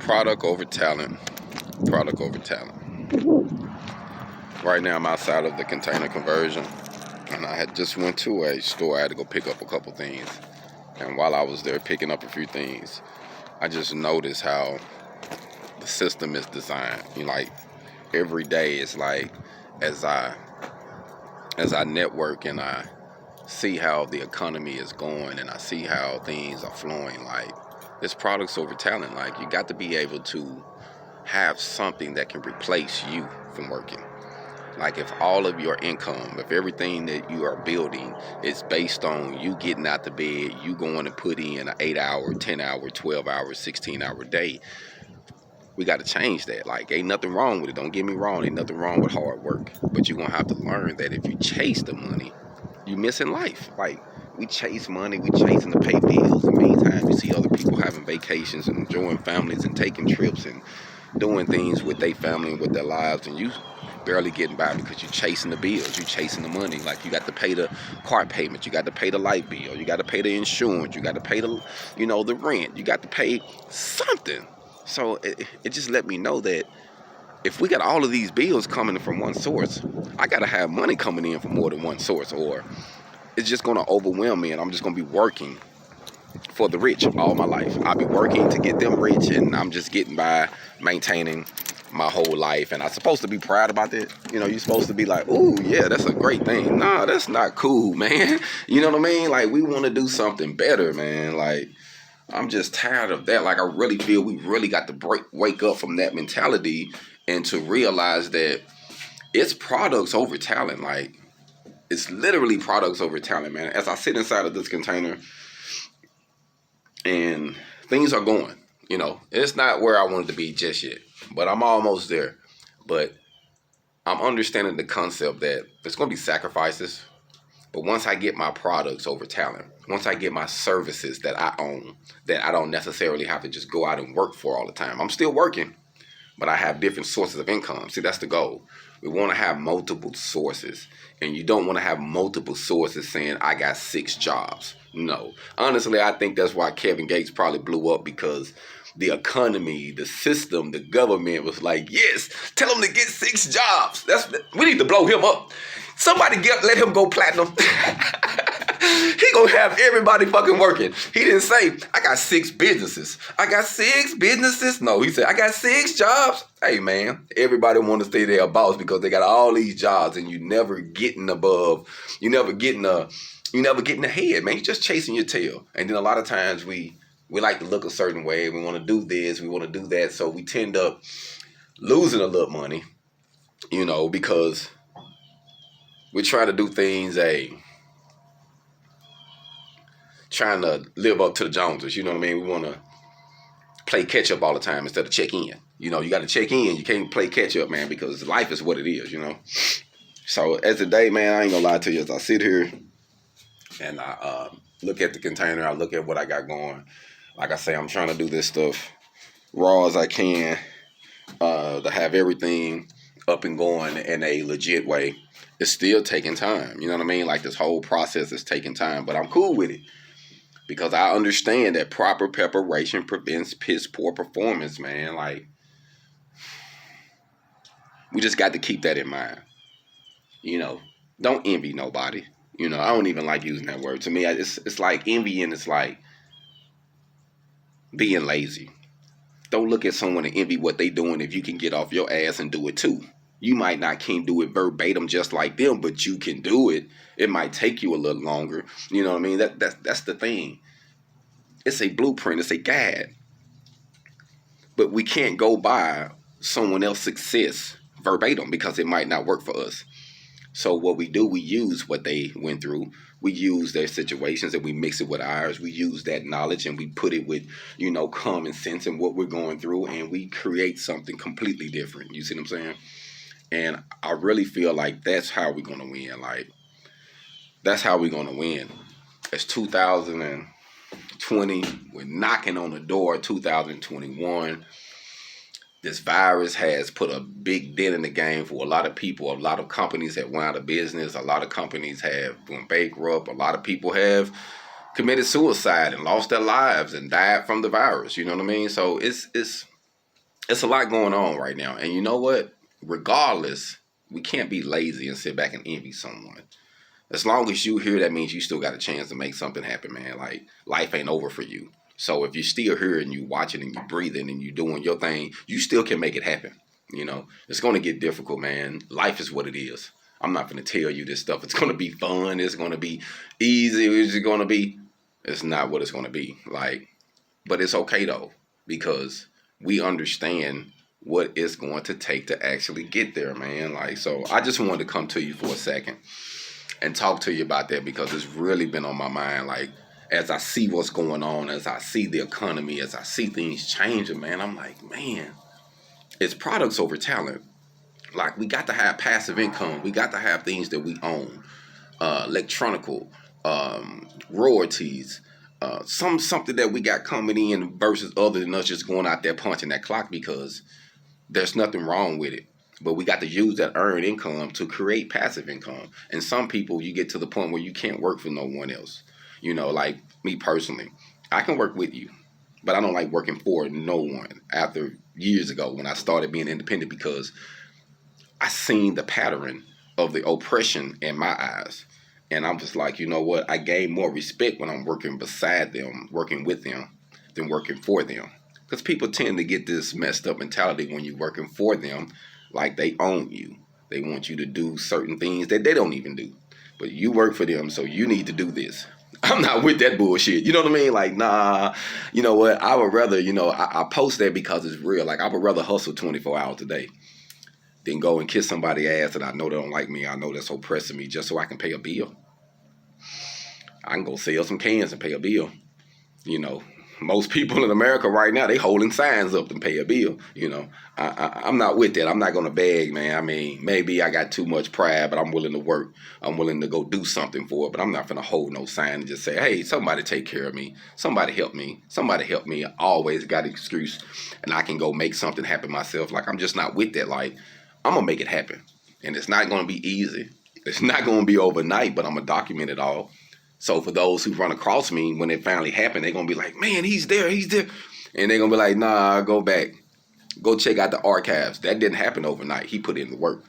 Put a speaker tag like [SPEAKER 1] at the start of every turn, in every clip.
[SPEAKER 1] Product over talent. Product over talent. Right now I'm outside of the container conversion, and I had just went to a store. I had to go pick up a couple things, and while I was there picking up a few things, I just noticed how the system is designed. Like every day, it's like as I network and I see how the economy is going and I see how things are flowing, like it's products over talent. Like you got to be able to have something that can replace you from working. Like if all of your income, if everything that you are building is based on you getting out the bed, you going to put in an 8-hour, 10-hour, 12-hour, 16-hour day, we got to change that. Like ain't nothing wrong with it. Don't get me wrong. Ain't nothing wrong with hard work. But you're going to have to learn that if you chase the money, you missing life. Like we chase money, we chasing to pay bills. In the meantime, you see other people having vacations and enjoying families and taking trips and doing things with their family and with their lives, and you barely getting by because you're chasing the bills, you're chasing the money. Like you got to pay the car payment, you got to pay the light bill, you got to pay the insurance, you got to pay the, the rent, you got to pay something. So it just let me know that if we got all of these bills coming from one source, I got to have money coming in from more than one source, or it's just going to overwhelm me and I'm just going to be working for the rich all my life. I'll be working to get them rich and I'm just getting by maintaining my whole life. And I'm supposed to be proud about that. You're supposed to be like, ooh, yeah, that's a great thing. Nah, that's not cool, man. You know what I mean? Like we want to do something better, man. Like I'm just tired of that. Like I really feel we really got to wake up from that mentality and to realize that it's products over talent. Like it's literally products over talent, man. As I sit inside of this container and things are going, it's not where I wanted to be just yet, but I'm almost there. But I'm understanding the concept that there's going to be sacrifices. But once I get my products over talent, once I get my services that I own, that I don't necessarily have to just go out and work for all the time. I'm still working, but I have different sources of income. See, that's the goal. We want to have multiple sources. And you don't want to have multiple sources saying, I got 6 jobs. No. Honestly, I think that's why Kevin Gates probably blew up, because the economy, the system, the government was like, yes, tell him to get 6 jobs. We need to blow him up. Somebody let him go platinum. He gonna have everybody fucking working. He didn't say, I got 6 businesses. I got 6 businesses. No, he said, I got 6 jobs. Hey, man, everybody want to stay their boss because they got all these jobs and you never getting above. You never getting ahead, man. You're just chasing your tail. And then a lot of times we like to look a certain way. We want to do this. We want to do that. So we tend up losing a little money, because we try to do things, trying to live up to the Joneses. You know what I mean? We want to play catch up all the time instead of check in. You got to check in. You can't play catch up, man, because life is what it is, So as a day, man, I ain't gonna lie to you. As I sit here and I look at the container, I look at what I got going. Like I say, I'm trying to do this stuff raw as I can to have everything up and going in a legit way. It's still taking time. You know what I mean? Like this whole process is taking time, but I'm cool with it because I understand that proper preparation prevents piss poor performance, man. Like we just got to keep that in mind. Don't envy nobody. I don't even like using that word. To me, it's like envying. It's like being lazy. Don't look at someone and envy what they doing if you can get off your ass and do it too. You might not can do it verbatim just like them, but you can do it. It might take you a little longer. You know what I mean? That's the thing. It's a blueprint. It's a guide. But we can't go by someone else's success verbatim because it might not work for us. So what we do, we use what they went through. We use their situations and we mix it with ours. We use that knowledge and we put it with, common sense and what we're going through, and we create something completely different. You see what I'm saying? And I really feel like that's how we're going to win. Like, that's how we're going to win. It's 2020. We're knocking on the door of 2021. This virus has put a big dent in the game for a lot of people. A lot of companies have went out of business. A lot of companies have gone bankrupt. A lot of people have committed suicide and lost their lives and died from the virus. You know what I mean? So it's it's a lot going on right now. And you know what? Regardless, we can't be lazy and sit back and envy someone. As long as you here, that means you still got a chance to make something happen, man. Like, life ain't over for you. So if you're still here and you watching and you breathing and you doing your thing, you still can make it happen. You know, it's going to get difficult, man. Life is what it is. I'm not going to tell you this stuff. It's going to be fun. It's going to be easy. It's going to be, it's not what it's going to be. Like, but it's okay though, because we understand what it's going to take to actually get there, man. Like, so I just wanted to come to you for a second and talk to you about that, because it's really been on my mind. Like, as I see what's going on, as I see the economy, as I see things changing, man, I'm like, man, it's products over talent. Like, we got to have passive income. We got to have things that we own, electronical, royalties, something that we got coming in versus other than us just going out there punching that clock, because there's nothing wrong with it. But we got to use that earned income to create passive income. And some people, you get to the point where you can't work for no one else. You know, like me personally, I can work with you, but I don't like working for no one. After years ago when I started being independent, because I seen the pattern of the oppression in my eyes. And I'm just like, you know what? I gain more respect when I'm working beside them, working with them, than working for them. Because people tend to get this messed up mentality when you're working for them, like they own you. They want you to do certain things that they don't even do. But you work for them, so you need to do this. I'm not with that bullshit. You know what I mean? Like, nah, you know what? I would rather, you know, I post that because it's real. Like, I would rather hustle 24 hours a day than go and kiss somebody's ass that I know they don't like me. I know that's oppressing me, just so I can pay a bill. I can go sell some cans and pay a bill. You know, most people in America right now, they holding signs up and pay a bill. You know, I'm not with that. I'm not going to beg, man. I mean, maybe I got too much pride, but I'm willing to work. I'm willing to go do something for it, but I'm not going to hold no sign and just say, hey, somebody take care of me. Somebody help me. Somebody help me. I always got an excuse, and I can go make something happen myself. Like, I'm just not with that. Like, I'm going to make it happen. And it's not going to be easy. It's not going to be overnight, but I'm going to document it all. So for those who run across me, when it finally happened, they're going to be like, man, he's there. And they're going to be like, nah, go back. Go check out the archives. That didn't happen overnight. He put in the work.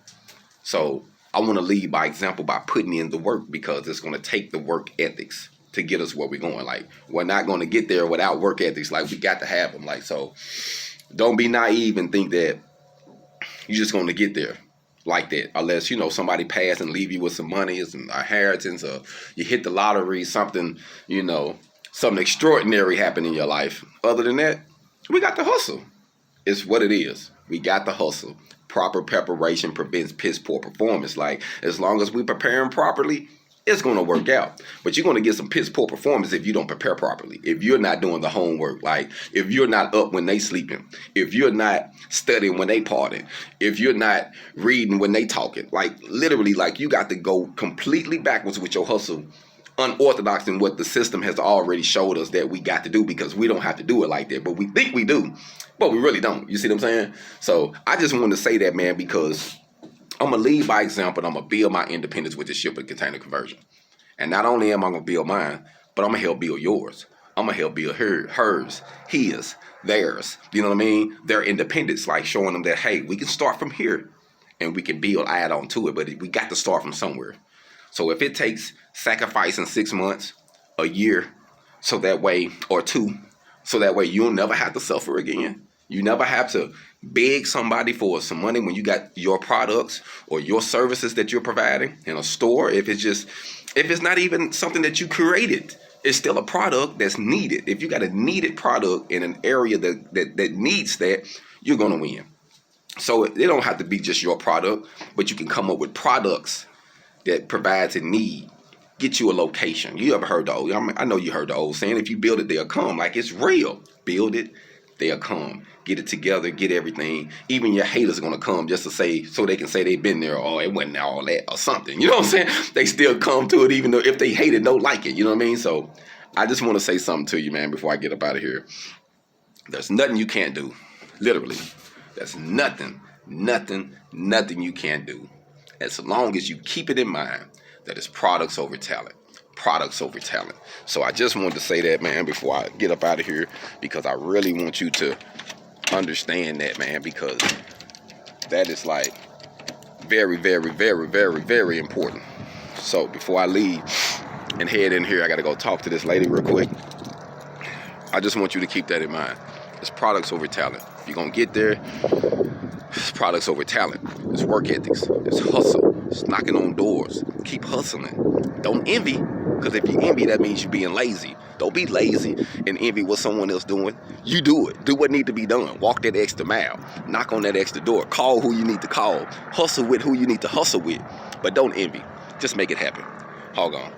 [SPEAKER 1] So I want to lead by example by putting in the work, because it's going to take the work ethics to get us where we're going. Like, we're not going to get there without work ethics. Like, we got to have them. Like, so don't be naive and think that you're just going to get there like that, unless, you know, somebody pass and leave you with some money, some inheritance, or you hit the lottery, something, you know, something extraordinary happened in your life. Other than that, we got to hustle. It's what it is. We got to hustle. Proper preparation prevents piss poor performance. Like, as long as we preparing properly, it's going to work out. But you're going to get some piss poor performance if you don't prepare properly. If you're not doing the homework, like if you're not up when they sleeping, if you're not studying when they partying, if you're not reading when they talking, like literally, like you got to go completely backwards with your hustle, unorthodox in what the system has already showed us that we got to do, because we don't have to do it like that. But we think we do, but we really don't. You see what I'm saying? So I just wanted to say that, man, because I'm going to lead by example, and I'm going to build my independence with the shipping container conversion. And not only am I going to build mine, but I'm going to help build yours. I'm going to help build hers, his, theirs. You know what I mean? Their independence, like showing them that, hey, we can start from here and we can build, add on to it, but we got to start from somewhere. So if it takes sacrificing 6 months, a year, so that way, or 2, so that way you'll never have to suffer again. You never have to beg somebody for some money when you got your products or your services that you're providing in a store. If it's not even something that you created, it's still a product that's needed. If you got a needed product in an area that needs that, you're going to win. So it don't have to be just your product, but you can come up with products that provides a need. Get you a location. You ever heard the old, I know you heard the old saying, if you build it, they'll come. Like, it's real. Build it, they'll come. Get it together, get everything. Even your haters are going to come just to say, so they can say they've been there, or it wasn't all that, or something. You know what I'm saying? They still come to it, even though if they hate it, don't like it. You know what I mean? So I just want to say something to you, man, before I get up out of here. There's nothing you can't do. Literally. There's nothing you can't do. As long as you keep it in mind that it's products over talent. Products over talent. So I just wanted to say that, man, before I get up out of here, because I really want you to understand that, man, because that is like very, very, very, very, very important. So before I leave and head in here, I gotta go talk to this lady real quick. I just want you to keep that in mind. It's products over talent. If you're gonna get there, it's products over talent. It's work ethics. It's hustle. It's knocking on doors. Keep hustling. Don't envy, because if you envy, that means you're being lazy. Don't be lazy and envy what someone else doing. You do it. Do what need to be done. Walk that extra mile. Knock on that extra door. Call who you need to call. Hustle with who you need to hustle with. But don't envy. Just make it happen. HogOn.